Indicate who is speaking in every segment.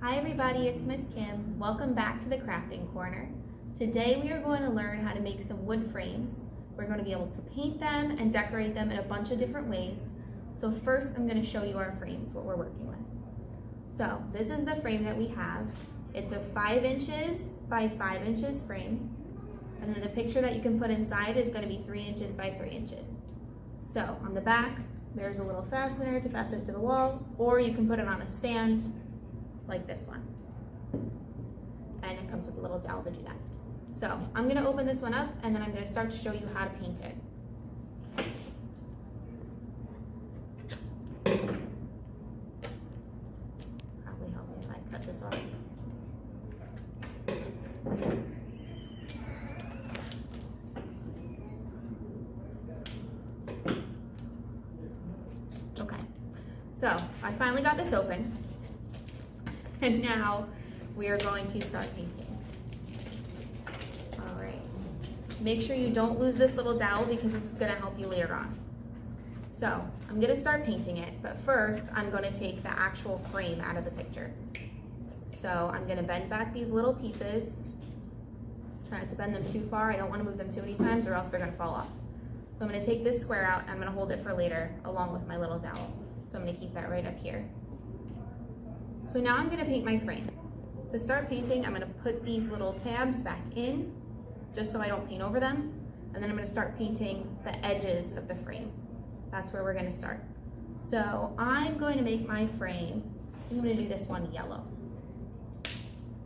Speaker 1: Hi everybody, it's Miss Kim. Welcome back to the Crafting Corner. Today we are going to learn how to make some wood frames. We're going to be able to paint them and decorate them in a bunch of different ways. So first I'm going to show you our frames, what we're working with. So this is the frame that we have. It's a 5 inches by 5 inches frame. And then the picture that you can put inside is going to be 3 inches by 3 inches. So on the back, there's a little fastener to fasten it to the wall, or you can put it on a stand like this one. And it comes with a little dowel to do that. So I'm gonna open this one up and then I'm gonna start to show you how to paint it. Probably help me if I cut this off. Okay, so I finally got this open. And now we are going to start painting. All right. Make sure you don't lose this little dowel because this is going to help you later on. So I'm going to start painting it, but first I'm going to take the actual frame out of the picture. So I'm going to bend back these little pieces. Try not to bend them too far. I don't want to move them too many times or else they're going to fall off. So I'm going to take this square out and I'm going to hold it for later along with my little dowel. So I'm going to keep that right up here. So now I'm going to paint my frame. To start painting, I'm going to put these little tabs back in, just so I don't paint over them. And then I'm going to start painting the edges of the frame. That's where we're going to start. So I'm going to make my frame, I'm going to do this one yellow.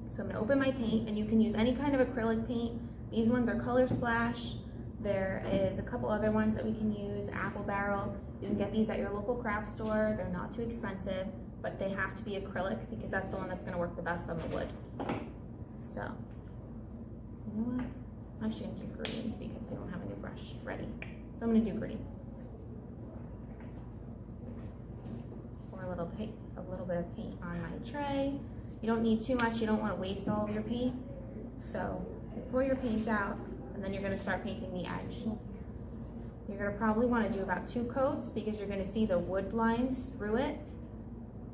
Speaker 1: So I'm going to open my paint, and you can use any kind of acrylic paint. These ones are Color Splash. There is a couple other ones that we can use, Apple Barrel. You can get these at your local craft store. They're not too expensive, but they have to be acrylic because that's the one that's going to work the best on the wood. So, you know what? I shouldn't do green because I don't have a new brush ready. So I'm going to do green. Pour a little bit of paint on my tray. You don't need too much. You don't want to waste all of your paint. So you pour your paint out, and then you're going to start painting the edge. You're going to probably want to do about 2 coats because you're going to see the wood lines through it.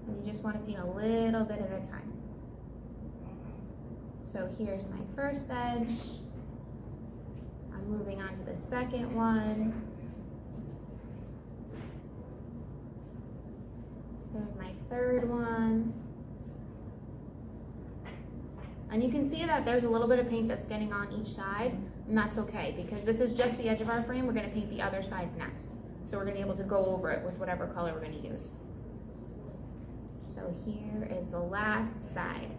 Speaker 1: And you just want to paint a little bit at a time. So here's my first edge. I'm moving on to the second one. Here's my third one. And you can see that there's a little bit of paint that's getting on each side, and that's okay because this is just the edge of our frame. We're going to paint the other sides next. So we're going to be able to go over it with whatever color we're going to use. So here is the last side.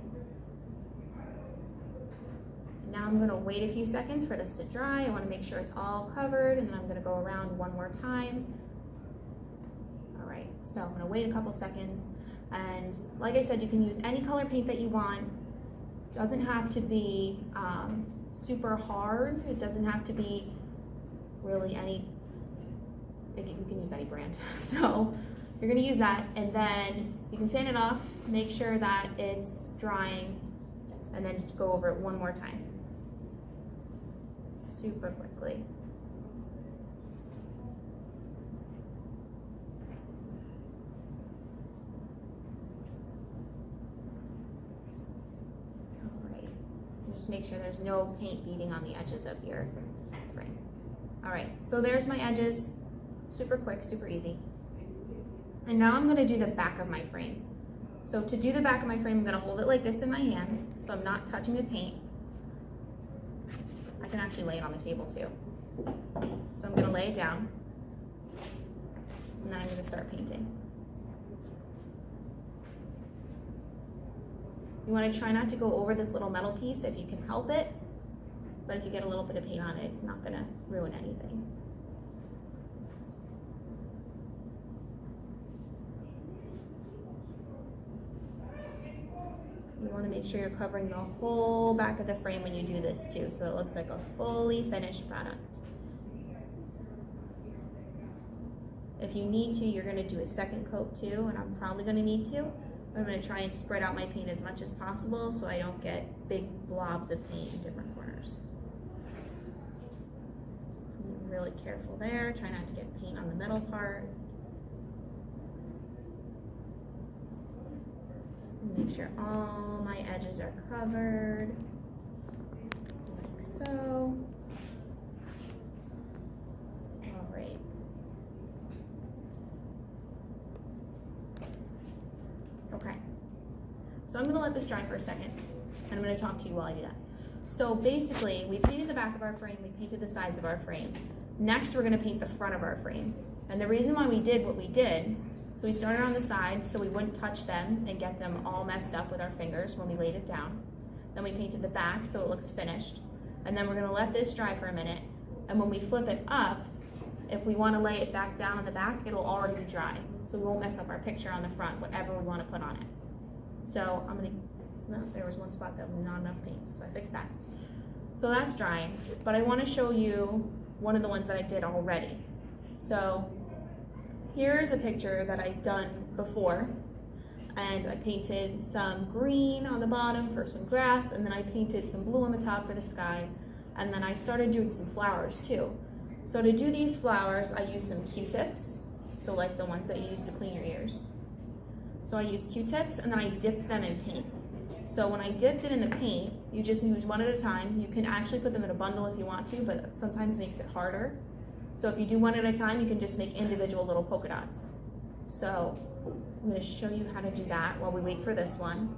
Speaker 1: Now I'm going to wait a few seconds for this to dry. I want to make sure it's all covered, and then I'm going to go around one more time. All right, so I'm going to wait a couple seconds. And like I said, you can use any color paint that you want. It doesn't have to be super hard. It doesn't have to be really any, you can use any brand. So you're going to use that, and then you can fan it off, make sure that it's drying, and then just go over it one more time. Super quickly. All right. Just make sure there's no paint beading on the edges of your frame. All right, so there's my edges. Super quick, super easy. And now I'm going to do the back of my frame. So to do the back of my frame, I'm going to hold it like this in my hand, so I'm not touching the paint. I can actually lay it on the table too. So I'm going to lay it down, and then I'm going to start painting. You want to try not to go over this little metal piece if you can help it, but if you get a little bit of paint on it, it's not going to ruin anything. You want to make sure you're covering the whole back of the frame when you do this too, so it looks like a fully finished product. If you need to, you're going to do a second coat too, and I'm probably going to need to. I'm going to try and spread out my paint as much as possible so I don't get big blobs of paint in different corners. So be really careful there. Try not to get paint on the middle part. Make make sure all my edges are covered, like so. All right. Okay. So I'm gonna let this dry for a second, and I'm gonna talk to you while I do that. So basically, we painted the back of our frame, we painted the sides of our frame. Next, we're gonna paint the front of our frame. And the reason why we did what we did, so we started on the sides so we wouldn't touch them and get them all messed up with our fingers when we laid it down. Then we painted the back so it looks finished. And then we're gonna let this dry for a minute. And when we flip it up, if we wanna lay it back down on the back, it'll already be dry. So we won't mess up our picture on the front, whatever we wanna put on it. So I'm gonna, no, there was one spot that was not enough paint, so I fixed that. So that's drying, but I wanna show you one of the ones that I did already. So here's a picture that I've done before, and I painted some green on the bottom for some grass, and then I painted some blue on the top for the sky, and then I started doing some flowers too. So to do these flowers, I used some Q-tips, so like the ones that you use to clean your ears. So I used Q-tips, and then I dipped them in paint. So when I dipped it in the paint, you just use one at a time. You can actually put them in a bundle if you want to, but sometimes makes it harder. So if you do one at a time, you can just make individual little polka dots. So I'm gonna show you how to do that while we wait for this one.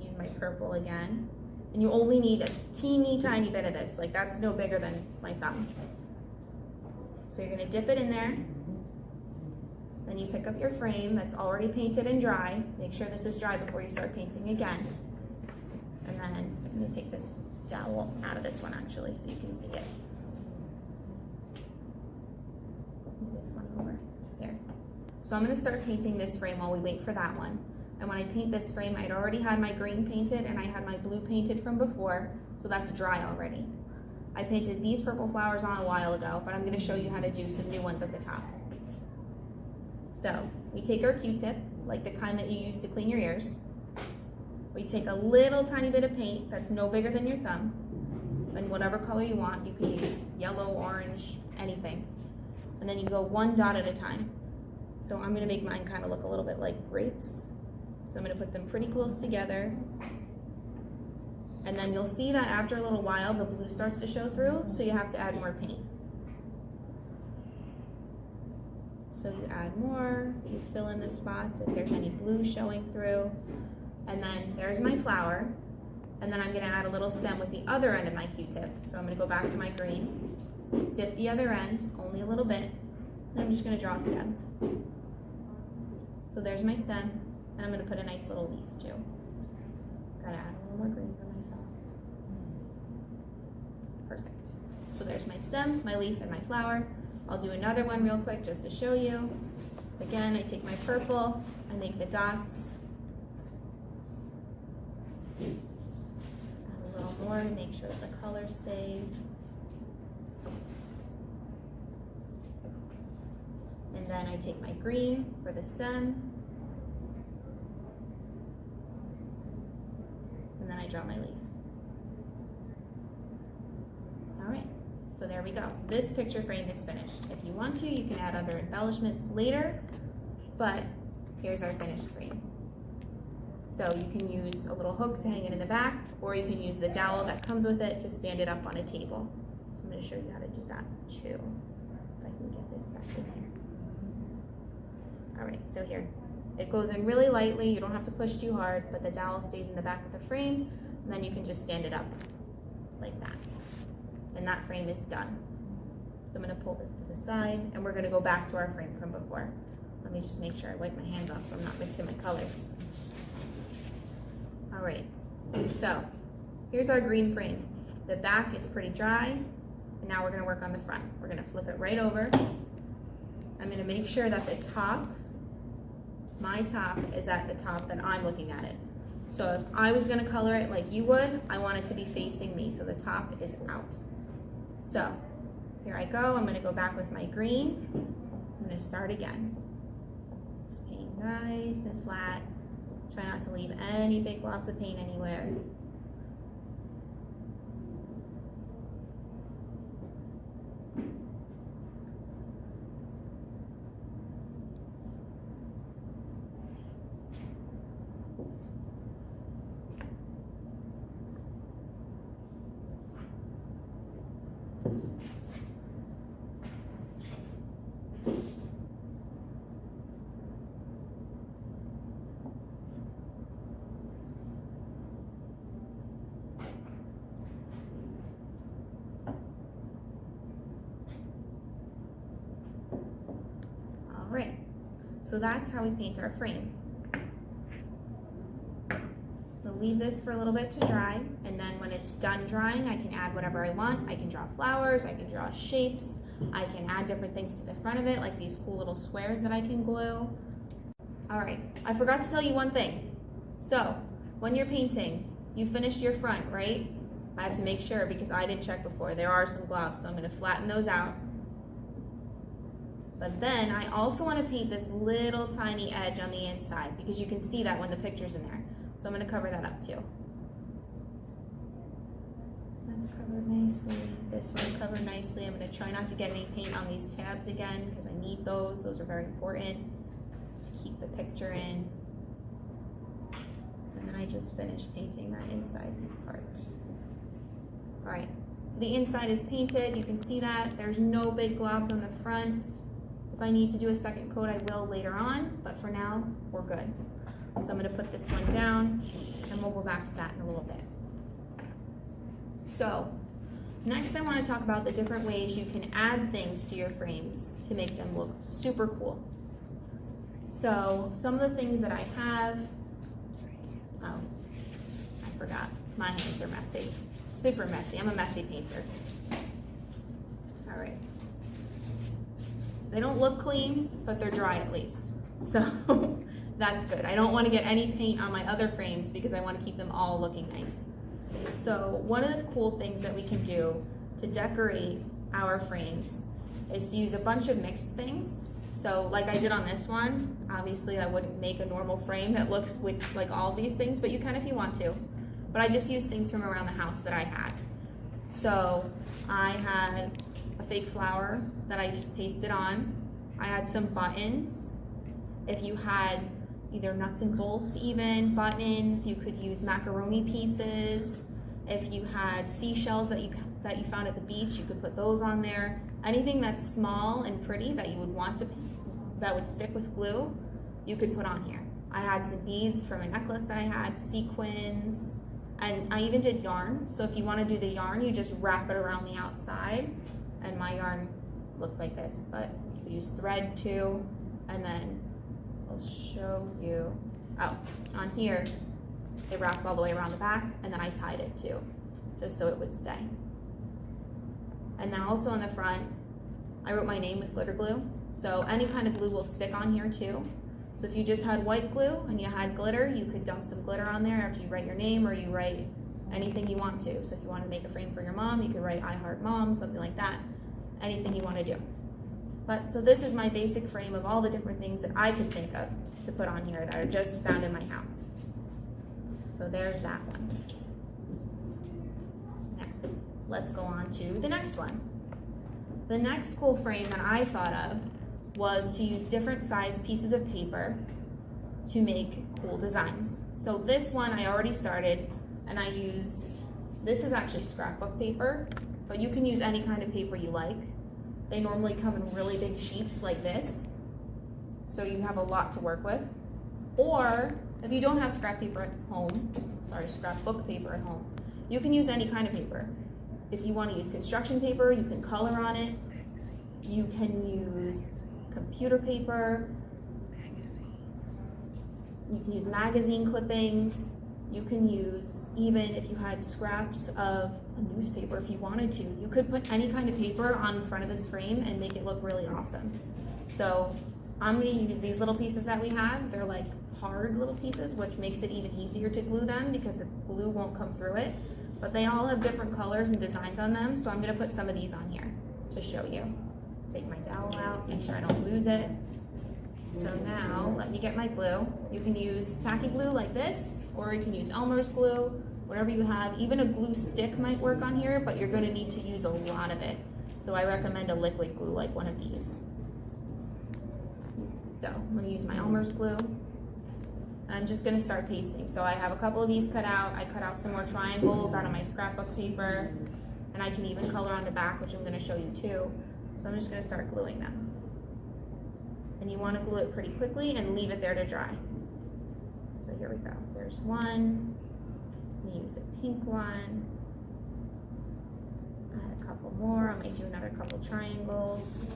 Speaker 1: Use my purple again. And you only need a teeny tiny bit of this, like that's no bigger than my thumb. So you're gonna dip it in there. Then you pick up your frame that's already painted and dry. Make sure this is dry before you start painting again. And then I'm gonna take this dowel out of this one actually so you can see it. Move this one over here. So I'm gonna start painting this frame while we wait for that one. And when I paint this frame, I'd already had my green painted and I had my blue painted from before, so that's dry already. I painted these purple flowers on a while ago, but I'm gonna show you how to do some new ones at the top. So we take our Q-tip, like the kind that you use to clean your ears. We take a little tiny bit of paint that's no bigger than your thumb, and whatever color you want. You can use yellow, orange, anything. And then you go one dot at a time. So I'm gonna make mine kind of look a little bit like grapes. So I'm gonna put them pretty close together. And then you'll see that after a little while, the blue starts to show through, so you have to add more paint. So you add more, you fill in the spots if there's any blue showing through. And then there's my flower. And then I'm gonna add a little stem with the other end of my Q-tip. So I'm gonna go back to my green, dip the other end, only a little bit, and I'm just gonna draw a stem. So there's my stem, and I'm gonna put a nice little leaf too. Gotta add a little more green for myself. Perfect. So there's my stem, my leaf, and my flower. I'll do another one real quick just to show you. Again, I take my purple, I make the dots. Add a little more to make sure that the color stays. And then I take my green for the stem. And then I draw my leaf. All right. So there we go. This picture frame is finished. If you want to, you can add other embellishments later, but here's our finished frame. So you can use a little hook to hang it in the back, or you can use the dowel that comes with it to stand it up on a table. So I'm going to show you how to do that too. If I can get this back in here. All right, so here. It goes in really lightly. You don't have to push too hard, but the dowel stays in the back of the frame, and then you can just stand it up like that. And that frame is done. So I'm gonna pull this to the side, and we're gonna go back to our frame from before. Let me just make sure I wipe my hands off so I'm not mixing my colors. All right, so here's our green frame. The back is pretty dry, and now we're gonna work on the front. We're gonna flip it right over. I'm gonna make sure that the top, my top, is at the top that I'm looking at it. So if I was gonna color it like you would, I want it to be facing me, so the top is out. So here I go. I'm gonna go back with my green. I'm gonna start again. Just paint nice and flat. Try not to leave any big globs of paint anywhere. So that's how we paint our frame. We'll leave this for a little bit to dry, and then when it's done drying, I can add whatever I want. I can draw flowers, I can draw shapes, I can add different things to the front of it, like these cool little squares that I can glue. All right, I forgot to tell you one thing. So, when you're painting, you finished your front, right? I have to make sure because I didn't check before. There are some globs, so I'm gonna flatten those out. But then I also wanna paint this little tiny edge on the inside because you can see that when the picture's in there. So I'm gonna cover that up too. That's covered nicely. This one covered nicely. I'm gonna try not to get any paint on these tabs again because I need those. Those are very important to keep the picture in. And then I just finished painting that inside part. All right, so the inside is painted. You can see that. There's no big globs on the front. If I need to do a second coat, I will later on, but for now, we're good. So I'm gonna put this one down and we'll go back to that in a little bit. So next I wanna talk about the different ways you can add things to your frames to make them look super cool. So some of the things that I have, oh, I forgot, my hands are messy, super messy. I'm a messy painter. All right. They don't look clean, but they're dry at least. So that's good. I don't want to get any paint on my other frames because I want to keep them all looking nice. So one of the cool things that we can do to decorate our frames is to use a bunch of mixed things. So like I did on this one, obviously I wouldn't make a normal frame that looks with like all these things, but you can if you want to. But I just used things from around the house that I had. So I had a fake flower that I just pasted on. I had some buttons. If you had either nuts and bolts even, buttons, you could use macaroni pieces. If you had seashells that you found at the beach, you could put those on there. Anything that's small and pretty that you would want to, that would stick with glue, you could put on here. I had some beads from a necklace that I had, sequins, and I even did yarn. So if you want to do the yarn, you just wrap it around the outside, and my yarn looks like this, but you could use thread too, and then I'll show you, oh, on here, it wraps all the way around the back, and then I tied it too, just so it would stay. And then also on the front, I wrote my name with glitter glue, so any kind of glue will stick on here too. So if you just had white glue and you had glitter, you could dump some glitter on there after you write your name or you write anything you want to. So if you want to make a frame for your mom, you could write I Heart Mom, something like that, anything you want to do. But so this is my basic frame of all the different things that I could think of to put on here that are just found in my house. So there's that one. Now, let's go on to the next one. The next cool frame that I thought of was to use different size pieces of paper to make cool designs. So this one I already started, and I use, this is actually scrapbook paper, but you can use any kind of paper you like. They normally come in really big sheets like this, so you have a lot to work with. Or if you don't have scrapbook paper at home, you can use any kind of paper. If you want to use construction paper, you can color on it. You can use computer paper. You can use magazine clippings. You can use, even if you had scraps of a newspaper, if you wanted to, you could put any kind of paper on front of this frame and make it look really awesome. So I'm going to use these little pieces that we have. They're like hard little pieces, which makes it even easier to glue them because the glue won't come through it. But they all have different colors and designs on them, so I'm going to put some of these on here to show you. Take my dowel out, make sure I don't lose it. So now, let me get my glue. You can use tacky glue like this, or you can use Elmer's glue, whatever you have. Even a glue stick might work on here, but you're going to need to use a lot of it. So I recommend a liquid glue like one of these. So I'm going to use my Elmer's glue. I'm just going to start pasting. So I have a couple of these cut out. I cut out some more triangles out of my scrapbook paper, and I can even color on the back, which I'm going to show you too. So I'm just going to start gluing them. And you want to glue it pretty quickly and leave it there to dry. So here we go. There's one. I'm going to use a pink one. Add a couple more. I might do another couple triangles.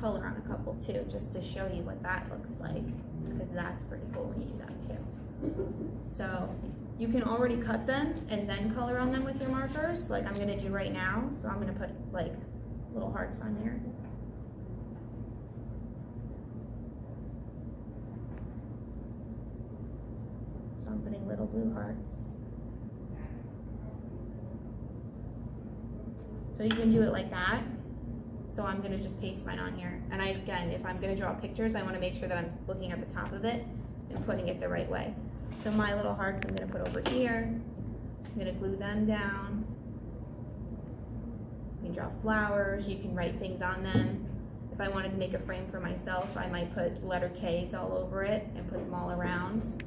Speaker 1: color on a couple too, just to show you what that looks like, because that's pretty cool when you do that too. So you can already cut them and then color on them with your markers, like I'm gonna do right now. So I'm gonna put like little hearts on here. So I'm putting little blue hearts. So you can do it like that. So I'm gonna just paste mine on here. And again, if I'm gonna draw pictures, I wanna make sure that I'm looking at the top of it and putting it the right way. So my little hearts I'm gonna put over here. I'm gonna glue them down. You can draw flowers, you can write things on them. If I wanted to make a frame for myself, I might put letter K's all over it and put them all around.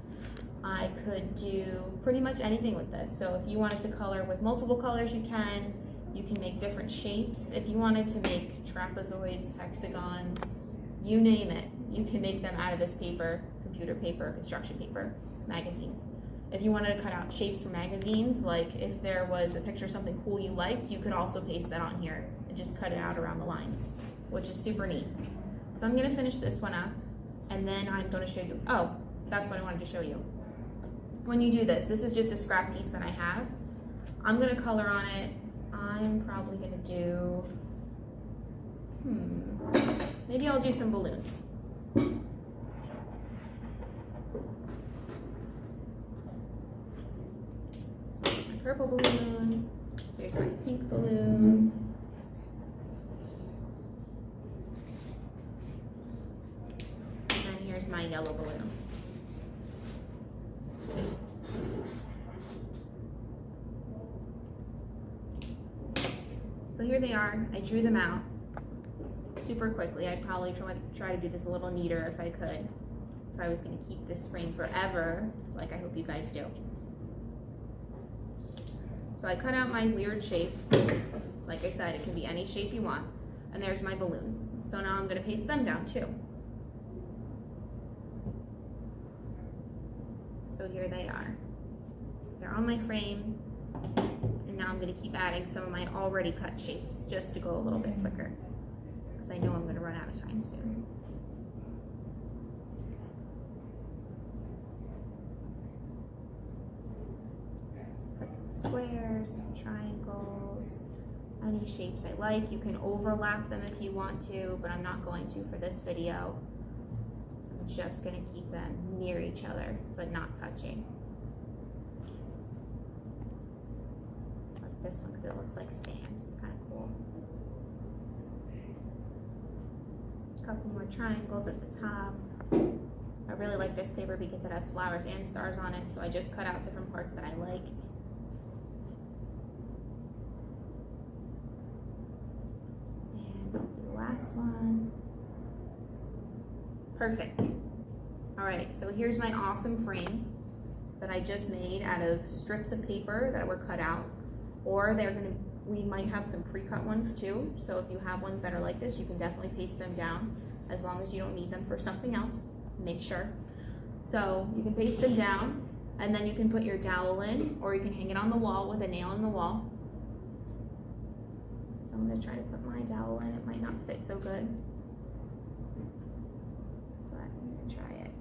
Speaker 1: I could do pretty much anything with this. So if you wanted to color with multiple colors, you can. You can make different shapes. If you wanted to make trapezoids, hexagons, you name it, you can make them out of this paper, computer paper, construction paper, magazines. If you wanted to cut out shapes for magazines, like if there was a picture of something cool you liked, you could also paste that on here and just cut it out around the lines, which is super neat. So I'm gonna finish this one up, and then I'm gonna show you, oh, that's what I wanted to show you. When you do this, this is just a scrap piece that I have. I'm gonna color on it. I'm probably gonna do, maybe I'll do some balloons. So here's my purple balloon, here's my pink balloon. And then here's my yellow balloon. So here they are. I drew them out super quickly. I'd probably try to do this a little neater if I could. If I was going to keep this frame forever, like I hope you guys do. So I cut out my weird shape. Like I said, it can be any shape you want. And there's my balloons. So now I'm going to paste them down too. So here they are. They're on my frame. And now I'm going to keep adding some of my already cut shapes just to go a little bit quicker, because I know I'm going to run out of time soon. Put some squares, some triangles, any shapes I like. You can overlap them if you want to, but I'm not going to for this video. I'm just going to keep them near each other, but not touching. This one because it looks like sand. It's kind of cool. A couple more triangles at the top. I really like this paper because it has flowers and stars on it, so I just cut out different parts that I liked. And I'll do the last one. Perfect. All right, so here's my awesome frame that I just made out of strips of paper that were cut out. Or we might have some pre-cut ones too. So if you have ones that are like this, you can definitely paste them down as long as you don't need them for something else. Make sure. So you can paste them down, and then you can put your dowel in, or you can hang it on the wall with a nail in the wall. So I'm gonna try to put my dowel in. It might not fit so good, but I'm gonna try it.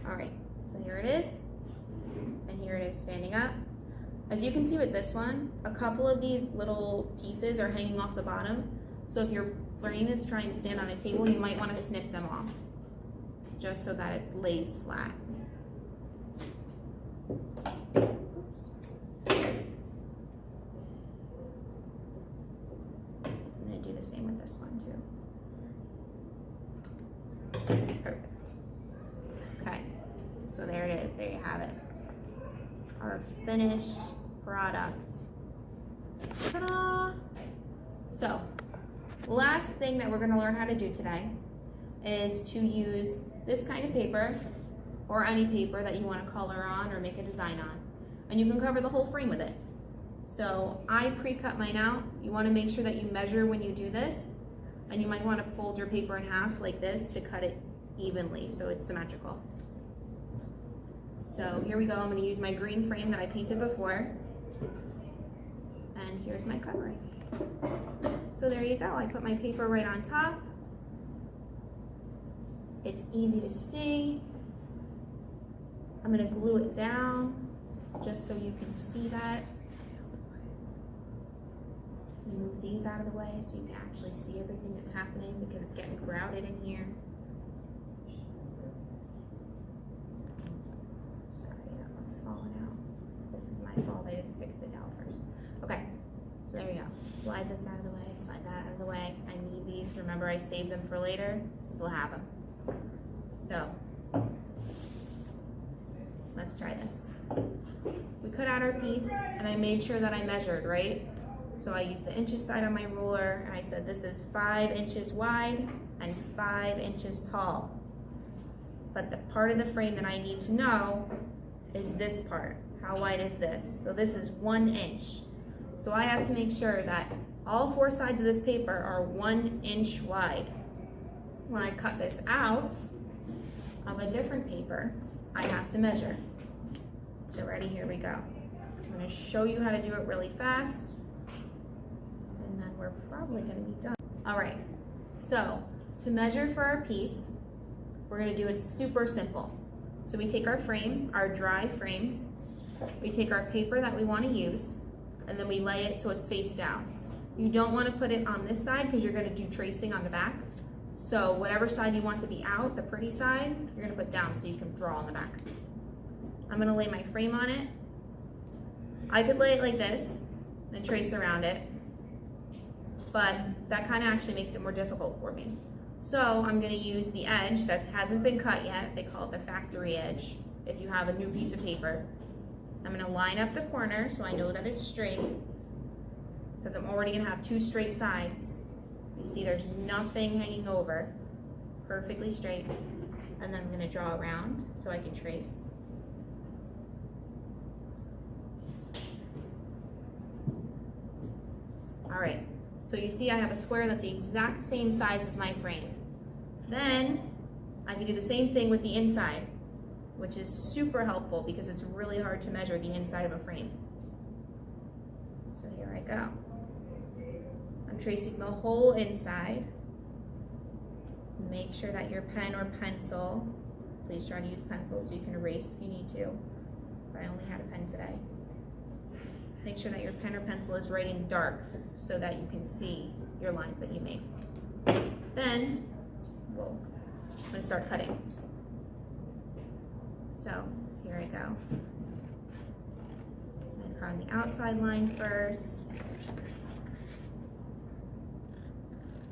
Speaker 1: All right, so here it is, and here it is standing up. As you can see with this one, a couple of these little pieces are hanging off the bottom. So if your frame is trying to stand on a table, you might want to snip them off, just so that it lays flat. I'm going to do the same with this one too. Perfect. Okay, so there it is. There you have it. Our finished product. Ta-da! So, last thing that we're going to learn how to do today is to use this kind of paper, or any paper that you want to color on or make a design on, and you can cover the whole frame with it. So I pre-cut mine out. You want to make sure that you measure when you do this, and you might want to fold your paper in half like this to cut it evenly so it's symmetrical. So here we go. I'm going to use my green frame that I painted before, and here's my covering. So there you go. I put my paper right on top, It's easy to see. I'm gonna glue it down just so you can see that. Move these out of the way so you can actually see everything that's happening because it's getting crowded in here. Sorry, that one's falling out. This is my fault, I didn't fix the dowel first. Okay, so there we go. Slide this out of the way, slide that out of the way. I need these, remember I saved them for later, still have them. So, let's try this. We cut out our piece and I made sure that I measured, right? So I used the inches side on my ruler and I said this is 5 inches wide and 5 inches tall. But the part of the frame that I need to know is this part. How wide is this? So this is 1 inch. So I have to make sure that all 4 sides of this paper are 1 inch wide. When I cut this out of a different paper, I have to measure. So ready, here we go. I'm gonna show you how to do it really fast, and then we're probably gonna be done. All right, so to measure for our piece, we're gonna do it super simple. So we take our frame, our dry frame, we take our paper that we wanna use, and then we lay it so it's face down. You don't wanna put it on this side because you're gonna do tracing on the back. So whatever side you want to be out, the pretty side, you're gonna put down so you can draw on the back. I'm gonna lay my frame on it. I could lay it like this and trace around it, but that kind of actually makes it more difficult for me. So I'm gonna use the edge that hasn't been cut yet. They call it the factory edge if you have a new piece of paper. I'm gonna line up the corner so I know that it's straight because I'm already gonna have 2 straight sides. You see there's nothing hanging over, perfectly straight. And then I'm gonna draw around so I can trace. All right, so you see I have a square that's the exact same size as my frame. Then I can do the same thing with the inside, which is super helpful because it's really hard to measure the inside of a frame. So here I go. I'm tracing the whole inside. Make sure that your pen or pencil, please try to use pencil so you can erase if you need to, but I only had a pen today. Make sure that your pen or pencil is writing dark so that you can see your lines that you made. Then, I'm gonna start cutting. So, here I go. I'm gonna cut on the outside line first.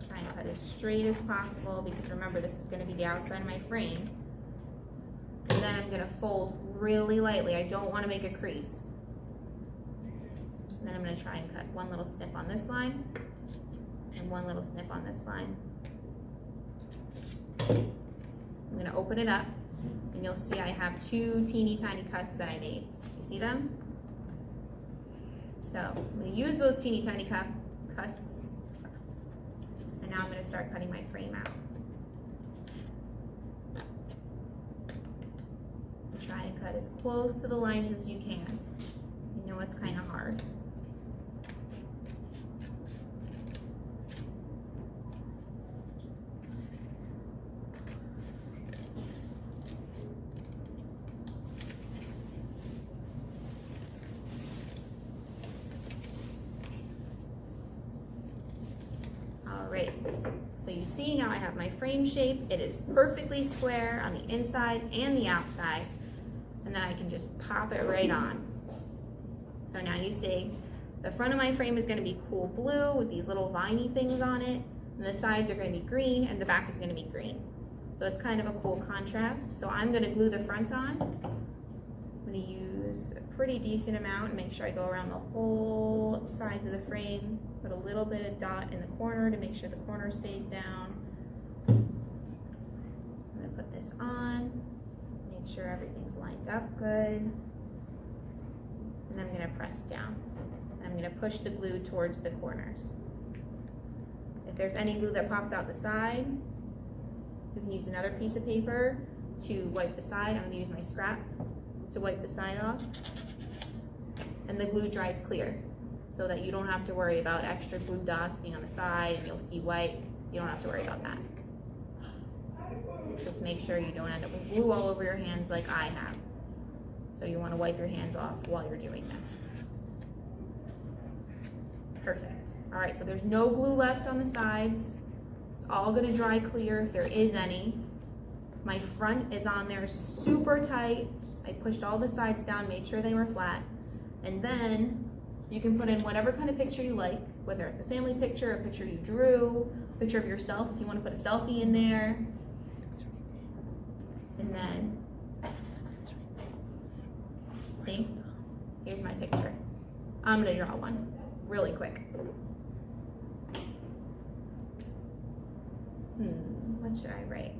Speaker 1: Try and cut as straight as possible because remember this is gonna be the outside of my frame. And then I'm gonna fold really lightly. I don't wanna make a crease. And then I'm gonna try and cut 1 little snip on this line and 1 little snip on this line. I'm gonna open it up and you'll see I have 2 teeny tiny cuts that I made. You see them? So I'm gonna use those teeny tiny cuts and now I'm gonna start cutting my frame out. Try and cut as close to the lines as you can. You know it's kind of hard. Alright, so you see now I have my frame shape. It is perfectly square on the inside and the outside. And then I can just pop it right on. So now you see the front of my frame is going to be cool blue with these little viney things on it, and the sides are going to be green and the back is going to be green. So it's kind of a cool contrast. So I'm going to glue the front on. I'm going to use a pretty decent amount and make sure I go around the whole sides of the frame. Put a little bit of dot in the corner to make sure the corner stays down. I'm going to put this on. Make sure everything's lined up good. And I'm gonna press down. I'm gonna push the glue towards the corners. If there's any glue that pops out the side, you can use another piece of paper to wipe the side. I'm gonna use my scrap to wipe the side off. And the glue dries clear so that you don't have to worry about extra glue dots being on the side and you'll see white. You don't have to worry about that. Just make sure you don't end up with glue all over your hands like I have. So you want to wipe your hands off while you're doing this. Perfect. All right, so there's no glue left on the sides. It's all gonna dry clear if there is any. My front is on there super tight. I pushed all the sides down, made sure they were flat. And then you can put in whatever kind of picture you like, whether it's a family picture, a picture you drew, a picture of yourself if you want to put a selfie in there. And then, see, here's my picture. I'm gonna draw one really quick. What should I write?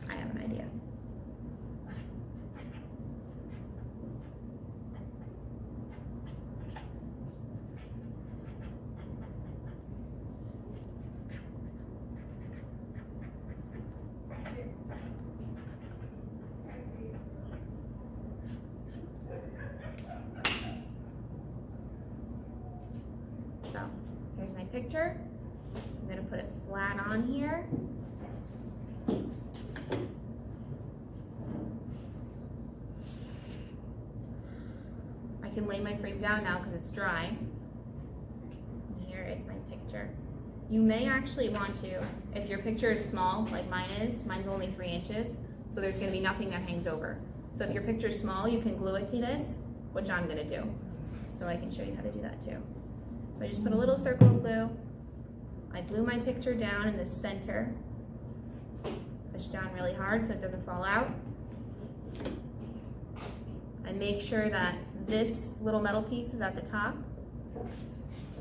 Speaker 1: I have an idea. So, here's my picture. I'm gonna put it flat on here. I can lay my frame down now because it's dry. Here is my picture. You may actually want to, if your picture is small, like mine is, mine's only 3 inches, so there's gonna be nothing that hangs over. So if your picture's small, you can glue it to this, which I'm gonna do. So I can show you how to do that too. So I just put a little circle of glue. I glue my picture down in the center. Push down really hard so it doesn't fall out. I make sure that this little metal piece is at the top.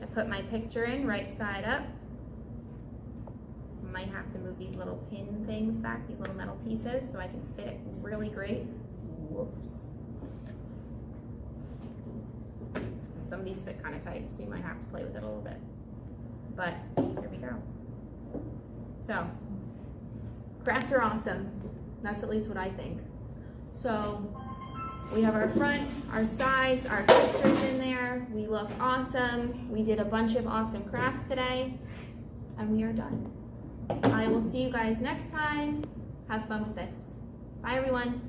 Speaker 1: I put my picture in right side up. Might have to move these little pin things back, these little metal pieces, so I can fit it really great. Whoops. And some of these fit kind of tight, so you might have to play with it a little bit. But here we go. So, crafts are awesome. That's at least what I think. So, we have our front, our sides, our pictures in there. We look awesome. We did a bunch of awesome crafts today, and we are done. I will see you guys next time. Have fun with this. Bye, everyone.